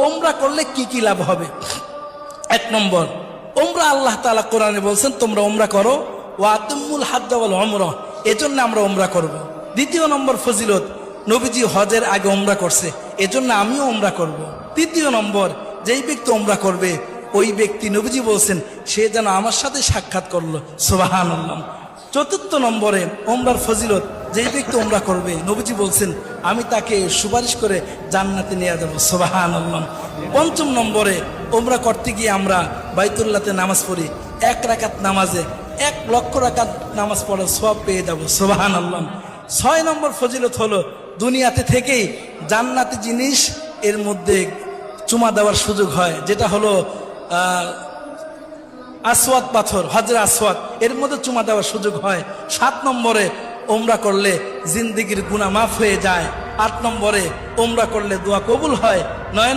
ওমরা করলে কি কি লাভ হবে? এক নম্বর, ওমরা আল্লাহ তাআলা কোরআনে বলছেন তোমরা ওমরা করো, ওয়া আতিমুল হাজ্জ ওয়াল উমরা, এজন্য আমরা ওমরা করব। দ্বিতীয় নম্বর ফজিলত, নবীজি হজের আগে ওমরা করছে, এজন্য আমিও ওমরা করব। তৃতীয় নম্বর, যেই ব্যক্তি ওমরা করবে ওই ব্যক্তি নবীজি বলছেন সে যেন আমার সাথে সাক্ষাৎ করলো, সুবহানাল্লাহ। চতুর্থ নম্বরে ওমরার ফজিলত, যেই ব্যক্তি ওমরা করবে নবীজি বলছেন আমি তাকে সুপারিশ করে জান্নাতে নিয়ে যাব, সুবহানাল্লাহ। পঞ্চম নম্বরে, ওমরা করতে গিয়ে আমরা বাইতুল্লাহতে নামাজ পড়ি, 1 রাকাত নামাজে 1 লক্ষ রাকাত নামাজ পড়ার সওয়াব পেয়ে যাব, সুবহানাল্লাহ। 6 নম্বর ফজিলত হলো দুনিয়াতে থেকেই জান্নাতি জিনিস এর মধ্যে চুমা দেওয়ার সুযোগ হয়, যেটা হলো আসওয়াদ পাথর, হজরে আসওয়াদ, এর মধ্যে চুমা দেওয়ার সুযোগ হয়। 7 নম্বরে, ওমরা করলে জিন্দেগির গুনাহ মাফ হয়ে যায়। 8 নম্বরে, ওমরা করলে দোয়া কবুল হয়। 9